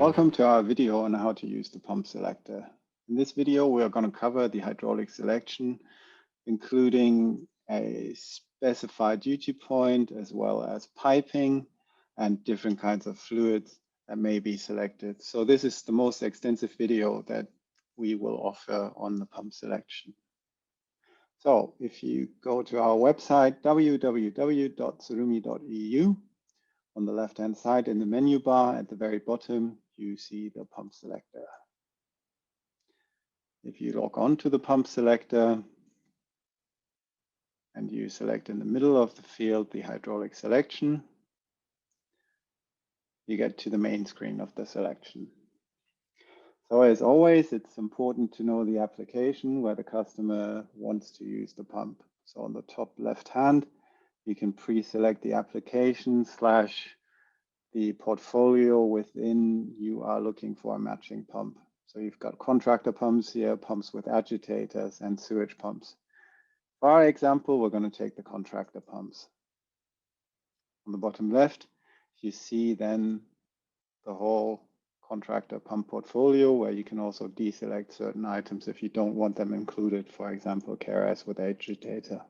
Welcome to our video on how to use the pump selector. In this video, we are going to cover the hydraulic selection, including a specified duty point, as well as piping and different kinds of fluids that may be selected. So this is the most extensive video that we will offer on the pump selection. So if you go to our website, www.tsurumi.eu, on the left-hand side in the menu bar at the very bottom, you see the pump selector. If you log on to the pump selector and you select in the middle of the field the hydraulic selection, you get to the main screen of the selection. So as always, it's important to know the application where the customer wants to use the pump. So on the top left-hand, you can pre-select the application / the portfolio within you are looking for a matching pump. So you've got contractor pumps here, pumps with agitators, and sewage pumps. For our example, we're going to take the contractor pumps. On the bottom left, you see then the whole contractor pump portfolio, where you can also deselect certain items if you don't want them included, for example, KRS with agitator.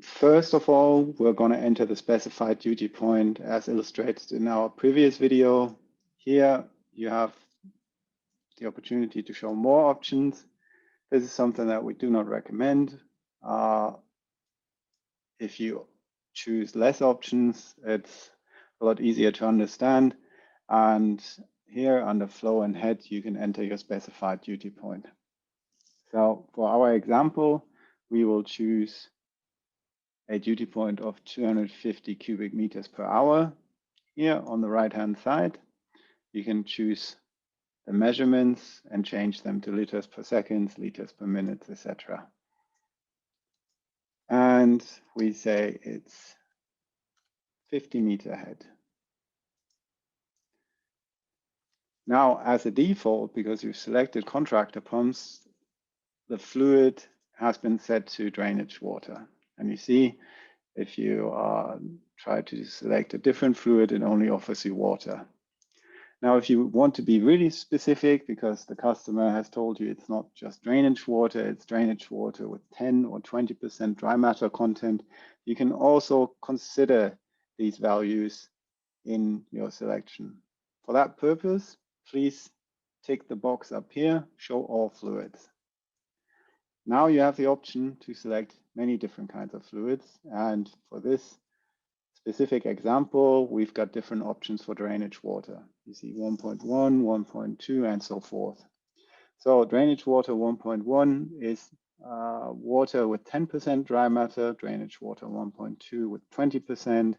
First of all, we're going to enter the specified duty point as illustrated in our previous video. Here you have the opportunity to show more options. This is something that we do not recommend. If you choose less options, it's a lot easier to understand. And here under flow and head, you can enter your specified duty point. So for our example, we will choose a duty point of 250 cubic meters per hour. Here on the right-hand side, you can choose the measurements and change them to liters per second, liters per minute, etc. And we say it's 50-meter head. Now, as a default, because you've selected contractor pumps, the fluid has been set to drainage water. And you see, if you try to select a different fluid, it only offers you water. Now, if you want to be really specific, because the customer has told you it's not just drainage water, it's drainage water with 10 or 20% dry matter content, you can also consider these values in your selection. For that purpose, please tick the box up here, show all fluids. Now you have the option to select many different kinds of fluids. And for this specific example, we've got different options for drainage water. You see 1.1, 1.2, and so forth. So drainage water 1.1 is water with 10% dry matter, drainage water 1.2 with 20%,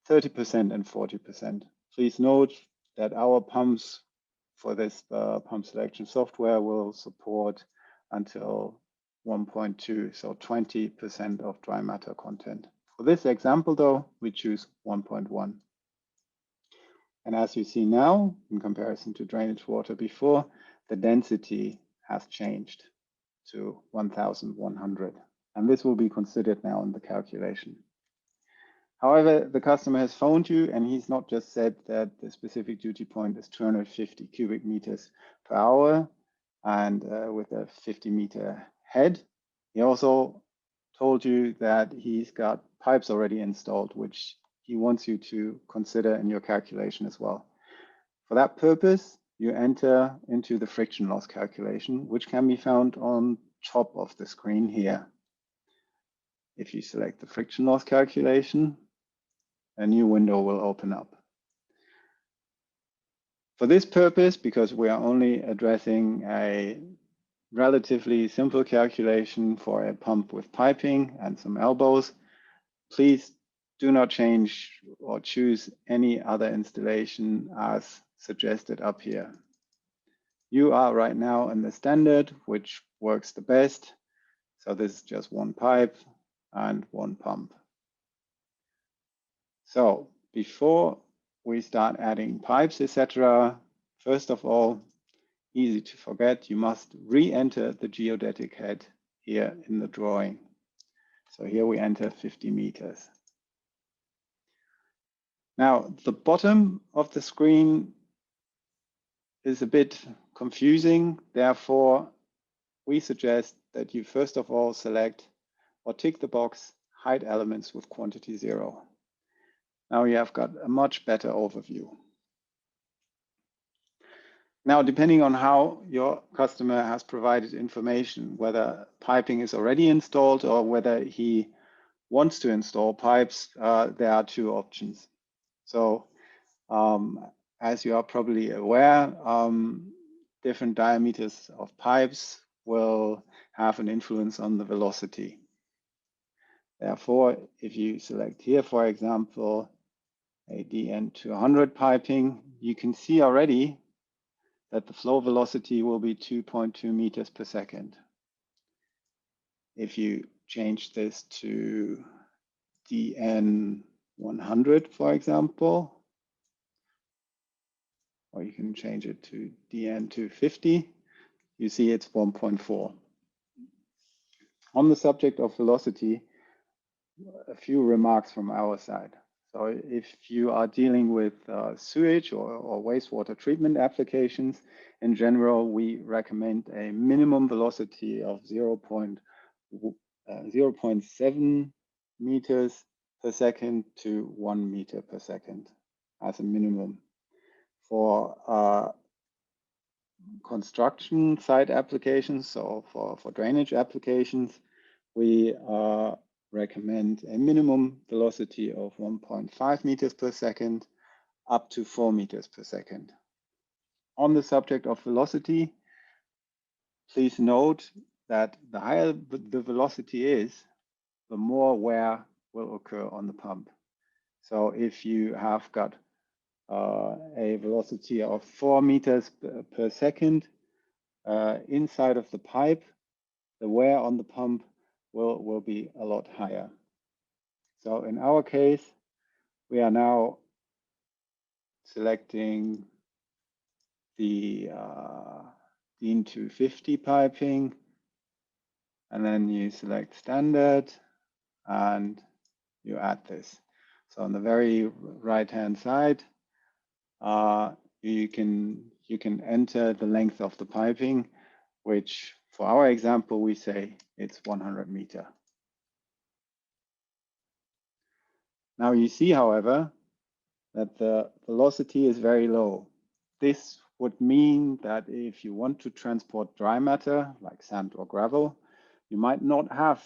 30%, and 40%. Please note that our pumps for this pump selection software will support until 1.2, so 20% of dry matter content. For this example, though, we choose 1.1. And as you see now, in comparison to drainage water before, the density has changed to 1,100. And this will be considered now in the calculation. However, the customer has phoned you and he's not just said that the specific duty point is 250 cubic meters per hour and with a 50-meter head. He also told you that he's got pipes already installed, which he wants you to consider in your calculation as well. For that purpose, you enter into the friction loss calculation, which can be found on top of the screen here. If you select the friction loss calculation, a new window will open up. For this purpose, because we are only addressing a relatively simple calculation for a pump with piping and some elbows, please do not change or choose any other installation as suggested up here. You are right now in the standard, which works the best. So this is just one pipe and one pump. So before we start adding pipes, etc., first of all, easy to forget, you must re-enter the geodetic head here in the drawing. So here we enter 50 meters. Now, the bottom of the screen is a bit confusing. Therefore, we suggest that you first of all select or tick the box, hide elements with quantity 0. Now you have got a much better overview. Now, depending on how your customer has provided information, whether piping is already installed or whether he wants to install pipes, there are two options. So as you are probably aware, different diameters of pipes will have an influence on the velocity. Therefore, if you select here, for example, a DN200 piping, you can see already that the flow velocity will be 2.2 meters per second. If you change this to DN100, for example, or you can change it to DN250, you see it's 1.4. On the subject of velocity, a few remarks from our side. So if you are dealing with sewage or wastewater treatment applications, in general, we recommend a minimum velocity of 0.7 meters per second to 1 meter per second as a minimum. For construction site applications, so for drainage applications, we recommend a minimum velocity of 1.5 meters per second up to 4 meters per second. On the subject of velocity, please note that the higher the velocity is, the more wear will occur on the pump. So if you have got a velocity of 4 meters per second inside of the pipe, the wear on the pump will be a lot higher. So in our case, we are now selecting the DN250 piping, and then you select standard and you add this. So on the very right-hand side, you can enter the length of the piping, which for our example, we say it's 100 meters. Now you see, however, that the velocity is very low. This would mean that if you want to transport dry matter, like sand or gravel, you might not have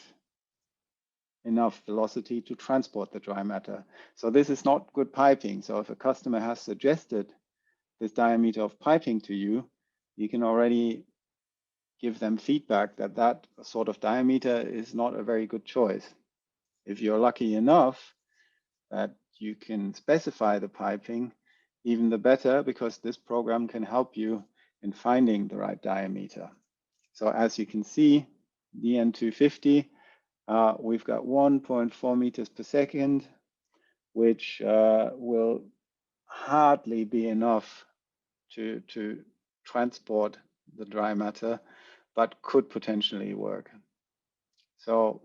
enough velocity to transport the dry matter. So this is not good piping. So if a customer has suggested this diameter of piping to you, you can already give them feedback that that sort of diameter is not a very good choice. If you're lucky enough that you can specify the piping, even the better, because this program can help you in finding the right diameter. So as you can see, DN250, we've got 1.4 meters per second, which will hardly be enough to transport the dry matter, but could potentially work. So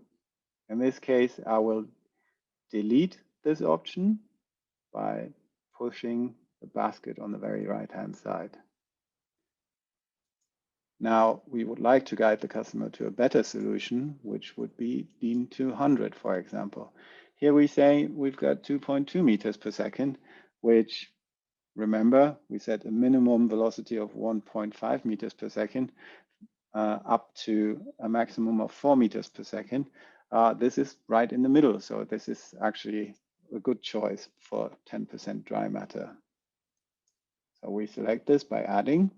in this case, I will delete this option by pushing the basket on the very right-hand side. Now, we would like to guide the customer to a better solution, which would be DN200, for example. Here we say we've got 2.2 meters per second, which, remember, we set a minimum velocity of 1.5 meters per second up to a maximum of 4 meters per second. This is right in the middle, so this is actually a good choice for 10% dry matter. So we select this by adding,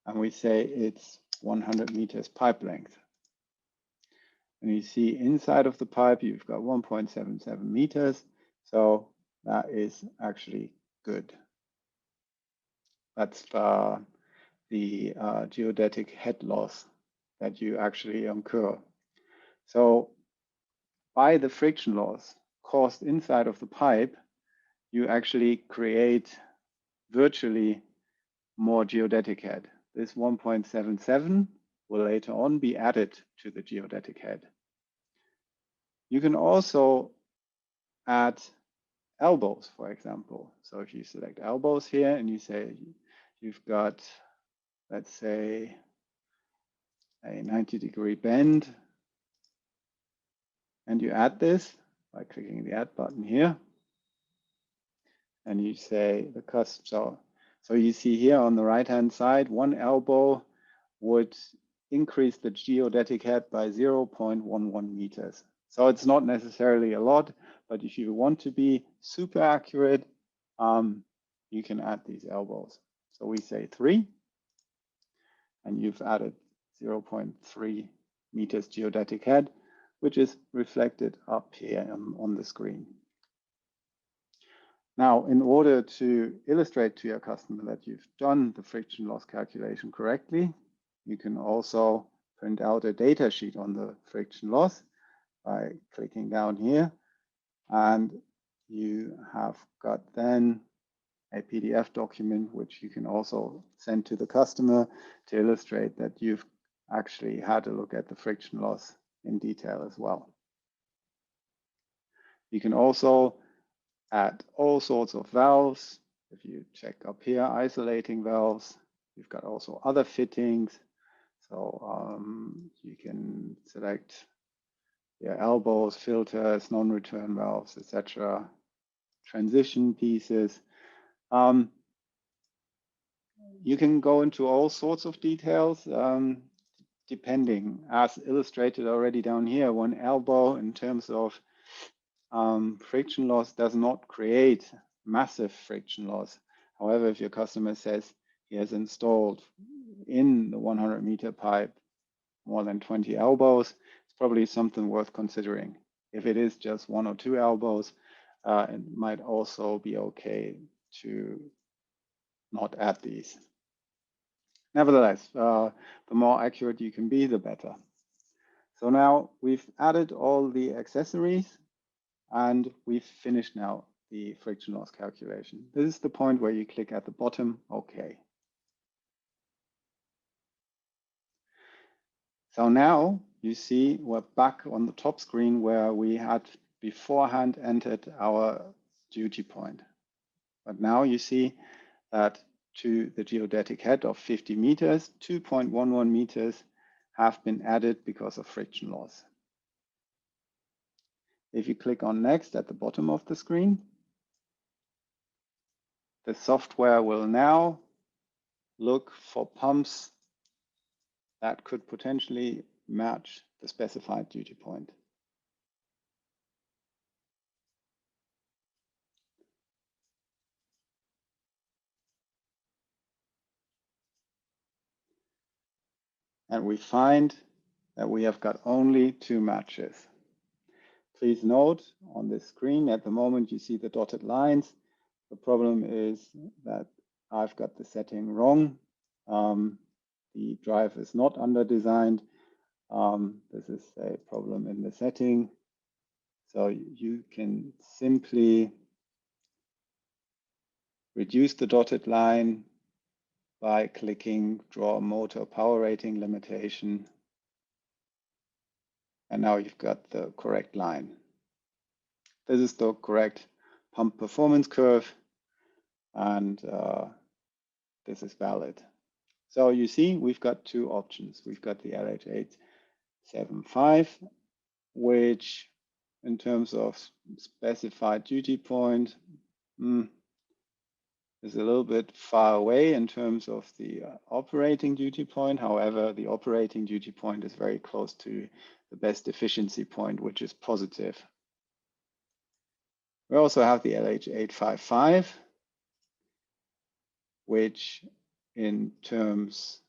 and we say it's 100 meters pipe length. And you see inside of the pipe, you've got 1.77 meters. So that is actually good. That's the geodetic head loss that you actually incur. So by the friction loss caused inside of the pipe, you actually create virtually more geodetic head. This 1.77 will later on be added to the geodetic head. You can also add elbows, for example. So if you select elbows here and you say you've got, let's say, a 90-degree bend, and you add this by clicking the add button here, and you say the custom. So you see here on the right-hand side, one elbow would increase the geodetic head by 0.11 meters. So it's not necessarily a lot, but if you want to be super accurate, you can add these elbows. So we say 3, and you've added 0.3 meters geodetic head, which is reflected up here on the screen. Now, in order to illustrate to your customer that you've done the friction loss calculation correctly, you can also print out a data sheet on the friction loss by clicking down here. And you have got then a PDF document, which you can also send to the customer to illustrate that you've actually had a look at the friction loss in detail as well. You can also add all sorts of valves. If you check up here, isolating valves, you've got also other fittings. So you can select your elbows, filters, non-return valves, etc. Transition pieces. You can go into all sorts of details depending, as illustrated already down here. One elbow in terms of friction loss does not create massive friction loss. However, if your customer says he has installed in the 100-meter pipe more than 20 elbows, it's probably something worth considering. If it is just 1 or 2 elbows, it might also be okay to not add these. Nevertheless, the more accurate you can be, the better. So now we've added all the accessories, and we've finished now the friction loss calculation. This is the point where you click at the bottom, OK. So now you see we're back on the top screen where we had beforehand entered our duty point. But now you see that to the geodetic head of 50 meters, 2.11 meters have been added because of friction loss. If you click on next at the bottom of the screen, the software will now look for pumps that could potentially match the specified duty point. And we find that we have got only 2 matches. Please note on this screen at the moment you see the dotted lines. The problem is that I've got the setting wrong. The drive is not under designed. This is a problem in the setting. So you can simply reduce the dotted line by clicking draw motor power rating limitation. And now you've got the correct line. This is the correct pump performance curve, and this is valid. So you see, we've got 2 options. We've got the LH875, which in terms of specified duty point is a little bit far away in terms of the operating duty point. However, the operating duty point is very close to the best efficiency point, which is positive. We also have the LH855, which in terms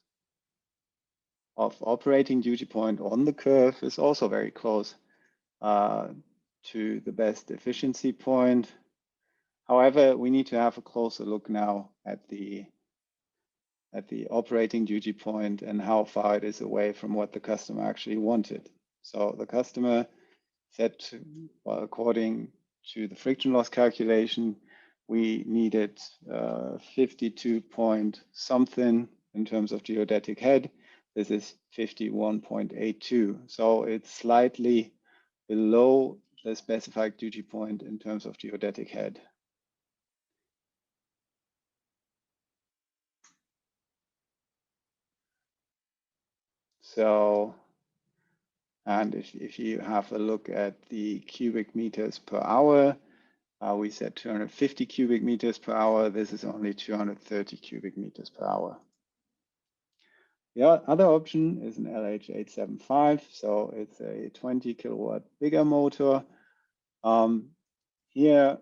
of operating duty point on the curve is also very close to the best efficiency point. However, we need to have a closer look now at the operating duty point and how far it is away from what the customer actually wanted. So the customer said, well, according to the friction loss calculation, we needed 52 point something in terms of geodetic head. This is 51.82. So it's slightly below the specified duty point in terms of geodetic head. So, and if you have a look at the cubic meters per hour, we said 250 cubic meters per hour. This is only 230 cubic meters per hour. The other option is an LH875. So it's a 20 kilowatt bigger motor. Here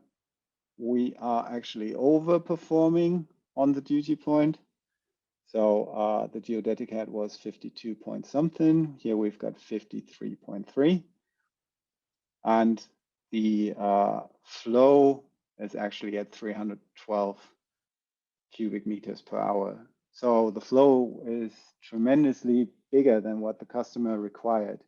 we are actually overperforming on the duty point. So the geodetic head was 52 point something. Here we've got 53.3. And the flow is actually at 312 cubic meters per hour. So the flow is tremendously bigger than what the customer required.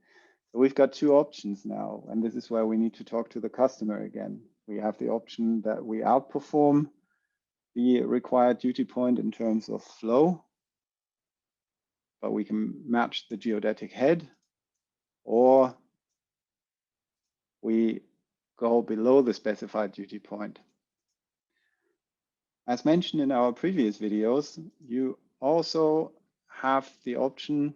So we've got two options now, and this is where we need to talk to the customer again. We have the option that we outperform the required duty point in terms of flow, but we can match the geodetic head, or we go below the specified duty point. As mentioned in our previous videos, you also have the option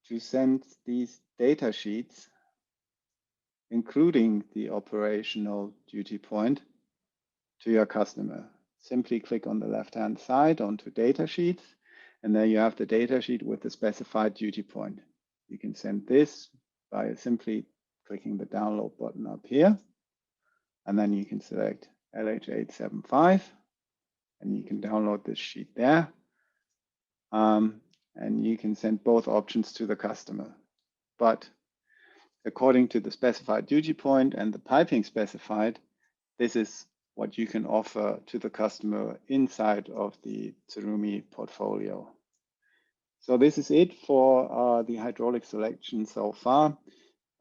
to send these data sheets, including the operational duty point, to your customer. Simply click on the left-hand side onto data sheets, and there you have the data sheet with the specified duty point. You can send this by simply clicking the download button up here, and then you can select LH875, and you can download this sheet there. And you can send both options to the customer. But according to the specified duty point and the piping specified, this is what you can offer to the customer inside of the Tsurumi portfolio. So this is it for the hydraulic selection so far.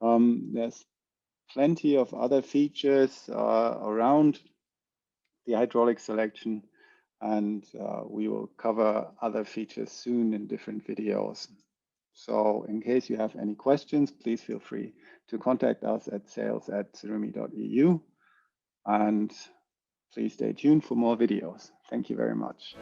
There's plenty of other features around the hydraulic selection, and we will cover other features soon in different videos. So in case you have any questions, please feel free to contact us at sales@tsurumi.eu, and please stay tuned for more videos. Thank you very much.